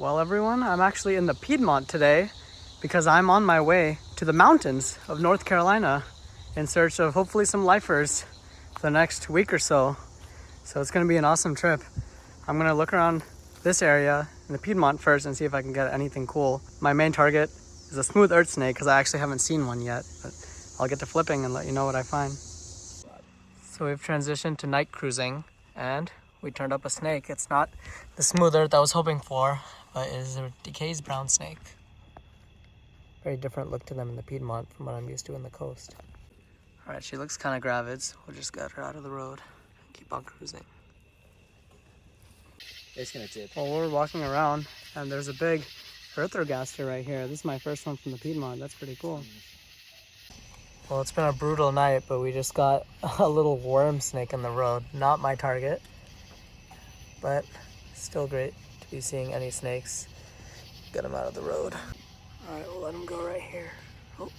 Well, everyone, I'm actually in the Piedmont today because I'm on my way to the mountains of North Carolina in search of hopefully some lifers for the next week or so. So it's going to be an awesome trip. I'm going to look around this area in the Piedmont first and see if I can get anything cool. My main target is a smooth earth snake because I actually haven't seen one yet, but I'll get to flipping and let you know what I find. So we've transitioned to night cruising and we turned up a snake. It's not the smooth earth I was hoping for, but it is a Decay's brown snake. Very different look to them in the Piedmont from what I'm used to in the coast. All right, she looks kind of gravid, so we'll just get her out of the road and keep on cruising. It's gonna tip. Well, we're walking around and there's a big earthrogaster right here. This is my first one from the Piedmont. That's pretty cool. Well, it's been a brutal night, but we just got a little worm snake in the road. Not my target, but still great to be seeing any snakes. Get them out of the road. All right, we'll let them go right here. Oh.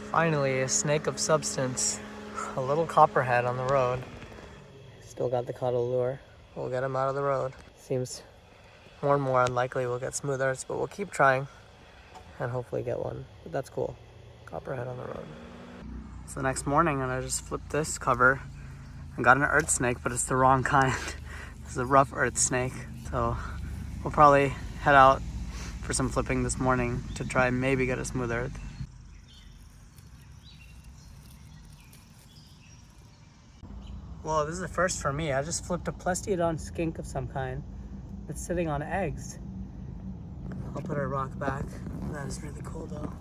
Finally, a snake of substance. A little copperhead on the road. Still got the caudal lure. We'll get him out of the road. Seems more and more unlikely we'll get smooth earths, but we'll keep trying and hopefully get one. But that's cool. Copperhead on the road. It's the next morning and I just flipped this cover and got an earth snake, but it's the wrong kind. This is a rough earth snake. So we'll probably head out for some flipping this morning to try and maybe get a smooth earth. Whoa, this is a first for me. I just flipped a plestiodon skink of some kind that's sitting on eggs. I'll put our rock back. That is really cool though.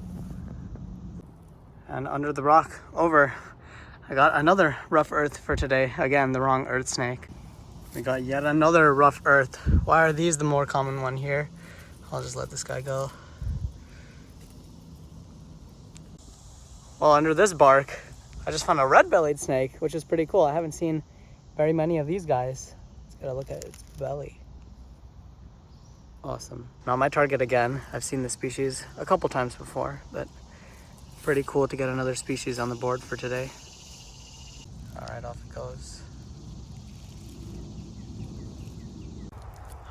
And under the rock over, I got another rough earth for today. Again, the wrong earth snake. We got yet another rough earth. Why are these the more common one here? I'll just let this guy go. Well, under this bark, I just found a red-bellied snake, which is pretty cool. I haven't seen very many of these guys. Let's get a look at its belly. Awesome. Not my target again. I've seen the species a couple times before, but pretty cool to get another species on the board for today. All right, off it goes.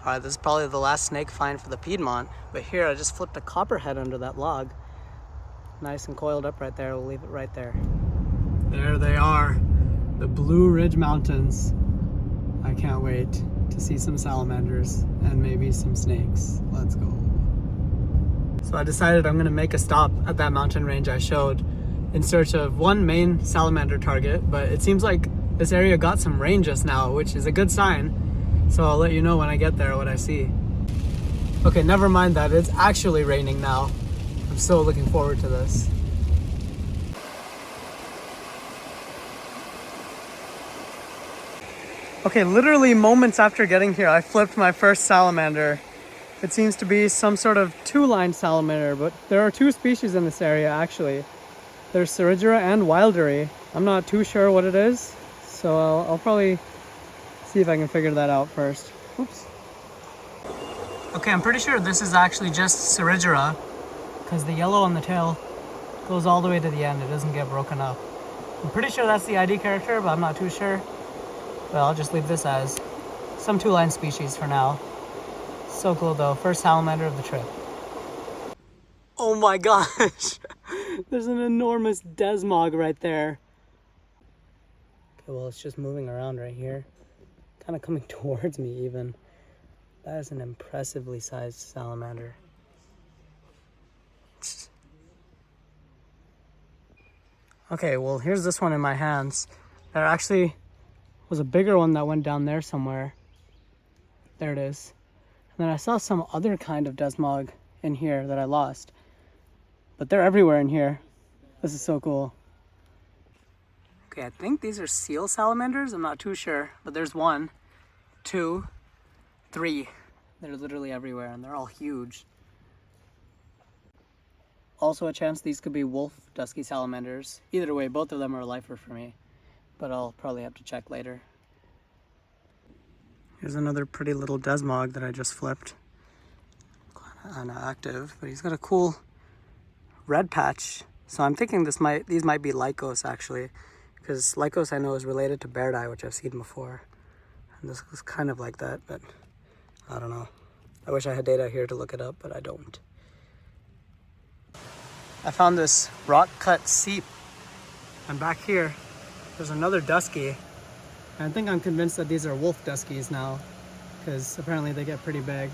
All right, this is probably the last snake find for the Piedmont, but here I just flipped a copperhead under that log. Nice and coiled up right there. We'll leave it right there. There they are, the Blue Ridge Mountains. I can't wait to see some salamanders and maybe some snakes. Let's go. So I decided I'm gonna make a stop at that mountain range I showed in search of one main salamander target, but it seems like this area got some rain just now, which is a good sign. So I'll let you know when I get there what I see. Okay, never mind that, it's actually raining now. I'm so looking forward to this. Okay, literally moments after getting here, I flipped my first salamander. It seems to be some sort of two-line salamander, but there are two species in this area actually. There's Serigera and Wildery. I'm not too sure what it is, so I'll probably see if I can figure that out first. Oops. Okay, I'm pretty sure this is actually just Serigera, because the yellow on the tail goes all the way to the end. It doesn't get broken up. I'm pretty sure that's the ID character, but I'm not too sure. Well, I'll just leave this as some two-line species for now. So cool though, first salamander of the trip. Oh my gosh! There's an enormous desmog right there. Okay, well it's just moving around right here. Kind of coming towards me even. That is an impressively sized salamander. Okay, well here's this one in my hands. There actually was a bigger one that went down there somewhere. There it is. And then I saw some other kind of desmog in here that I lost. But they're everywhere in here. This is so cool. Okay, I think these are seal salamanders. I'm not too sure, but there's 1, 2, 3. They're literally everywhere and they're all huge. Also a chance these could be wolf dusky salamanders. Either way, both of them are a lifer for me, but I'll probably have to check later. Here's another pretty little desmog that I just flipped. Kind of active, but he's got a cool red patch. So I'm thinking these might be Lycos actually, because Lycos I know is related to bear dye, which I've seen before. And this was kind of like that, but I don't know. I wish I had data here to look it up, but I don't. I found this rock-cut seep. And back here, there's another dusky. And I think I'm convinced that these are wolf duskies now, because apparently they get pretty big.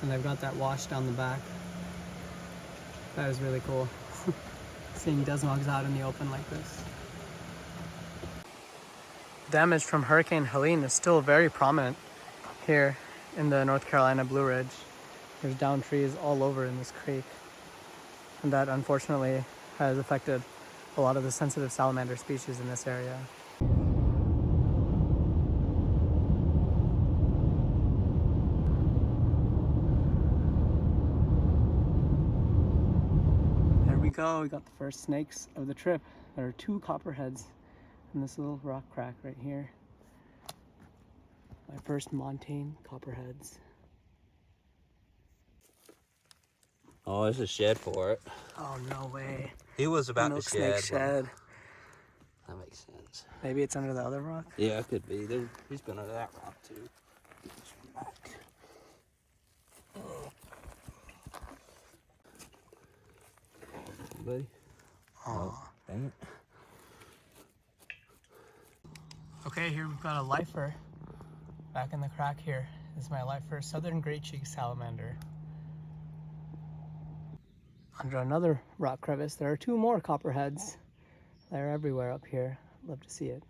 And they've got that wash down the back. That is really cool. Seeing desmogs out in the open like this. Damage from Hurricane Helene is still very prominent here in the North Carolina Blue Ridge. There's downed trees all over in this creek. And that unfortunately has affected a lot of the sensitive salamander species in this area. There we go, we got the first snakes of the trip. There are 2 copperheads in this little rock crack right here. My first montane copperheads. Oh, there's a shed for it. Oh, no way. He was about to snake shed. That makes sense. Maybe it's under the other rock? Yeah, it could be. He's been under that rock too. Back. Buddy. Oh, dang it. Okay, here we've got a lifer. Back in the crack here is my lifer southern gray-cheeked salamander. Under another rock crevice, there are 2 more copperheads. They're everywhere up here. Love to see it.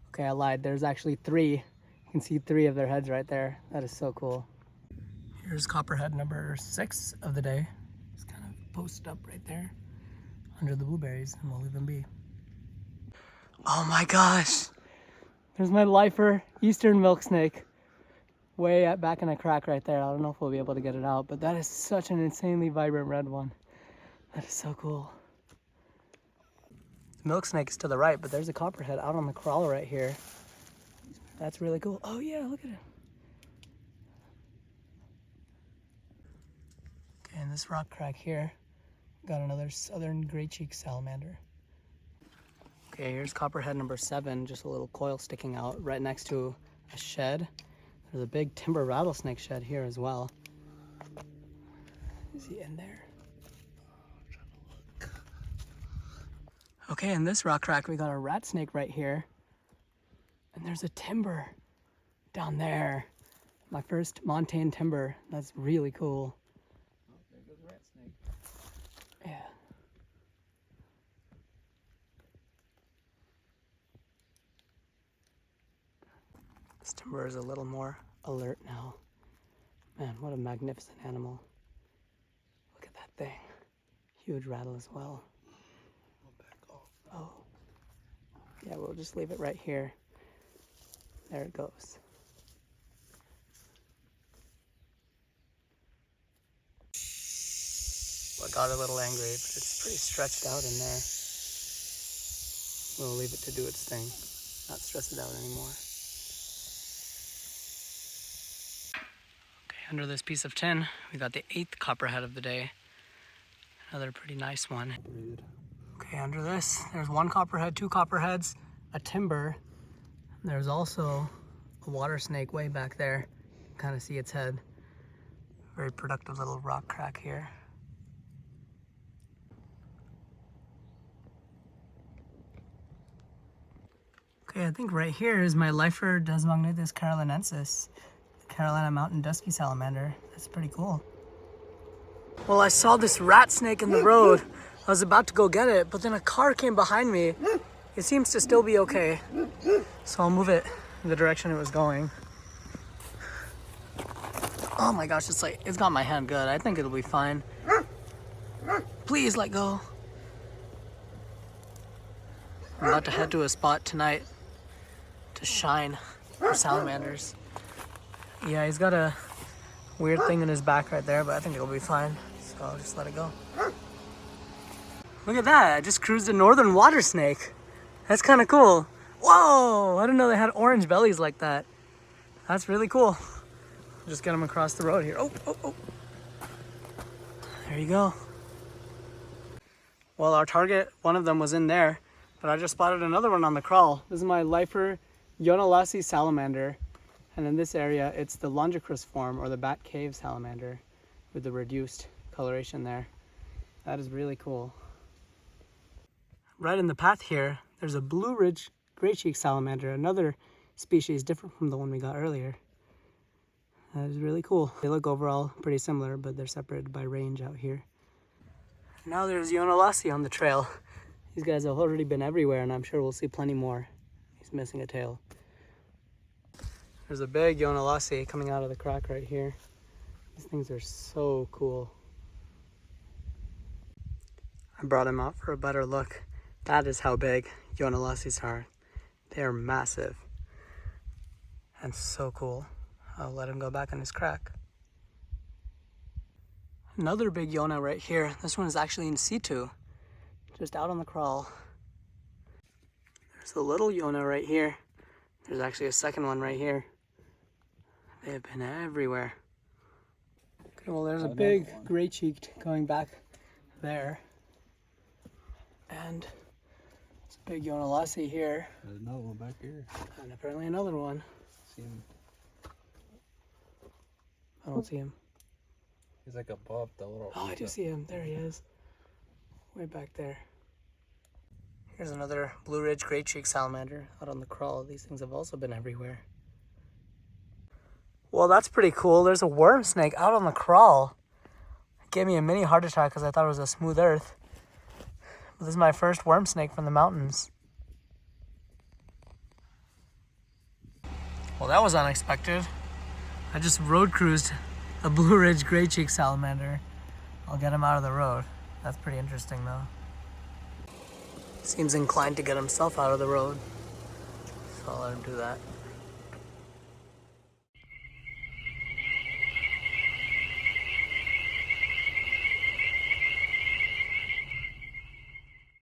Okay, I lied. There's actually 3. You can see 3 of their heads right there. That is so cool. Here's copperhead number 6 of the day. Just kind of posted up right there under the blueberries, and we'll leave them be. Oh my gosh! There's my lifer eastern milk snake. Way back in a crack right there. I don't know if we'll be able to get it out, but that is such an insanely vibrant red one. That is so cool. The milk snake is to the right, but there's a copperhead out on the corral right here. That's really cool. Oh yeah, look at it. Okay, in this rock crack here, got another southern gray-cheeked salamander. Okay, here's copperhead number 7, just a little coil sticking out right next to a shed. There's a big timber rattlesnake shed here as well. Is he in there? Okay, in this rock crack we got a rat snake right here. And there's a timber down there. My first montane timber. That's really cool. Oh, there goes a rat snake. Yeah. This timber is a little more alert now. Man, what a magnificent animal. Look at that thing. Huge rattle as well. Oh. Yeah, we'll just leave it right here. There it goes. Well, I got a little angry, but it's pretty stretched out in there. We'll leave it to do its thing. Not stress it out anymore. Okay, under this piece of tin, we got the 8th copperhead of the day. Another pretty nice one. Okay, under this, there's 1 copperhead, 2 copperheads, a timber. There's also a water snake way back there. You can kind of see its head. Very productive little rock crack here. Okay, I think right here is my lifer Desmognathus carolinensis, the Carolina mountain dusky salamander. That's pretty cool. Well, I saw this rat snake in the road. I was about to go get it, but then a car came behind me. It seems to still be okay. So I'll move it in the direction it was going. Oh my gosh, it's got my hand good. I think it'll be fine. Please let go. I'm about to head to a spot tonight to shine for salamanders. Yeah, he's got a weird thing in his back right there, but I think it'll be fine. So I'll just let it go. Look at that, I just cruised a northern water snake. That's kind of cool. Whoa, I didn't know they had orange bellies like that. That's really cool. Just get them across the road here. Oh, oh, oh. There you go. Well, our target, one of them was in there, but I just spotted another one on the crawl. This is my lifer Yonalasi salamander. And in this area, it's the longicrus form, or the bat cave salamander, with the reduced coloration there. That is really cool. Right in the path here, there's a blue ridge gray cheek salamander, another species different from the one we got earlier. That is really cool. They look overall pretty similar, but they're separated by range out here. Now there's Ionalassi on the trail. These guys have already been everywhere, and I'm sure we'll see plenty more. He's missing a tail. There's a big Ionalassi coming out of the crack right here. These things are so cool. I brought him out for a better look. That is how big Ionalassis are. They are massive and so cool. I'll let him go back in his crack. Another big Iona right here. This one is actually in situ, just out on the crawl. There's a little Iona right here. There's actually a second one right here. They have been everywhere. Okay, well, there's a big gray cheeked going back there. And there's a big Ionalassi here. There's another one back here. And apparently another one. See him? I don't see him. He's like above the little... Oh, I do see him. There he is. Way back there. Here's another blue ridge gray cheek salamander out on the crawl. These things have also been everywhere. Well, that's pretty cool. There's a worm snake out on the crawl. It gave me a mini heart attack because I thought it was a smooth earth. But this is my first worm snake from the mountains. Well, that was unexpected. I just road cruised a blue ridge gray cheek salamander. I'll get him out of the road. That's pretty interesting though. Seems inclined to get himself out of the road. So I'll let him do that.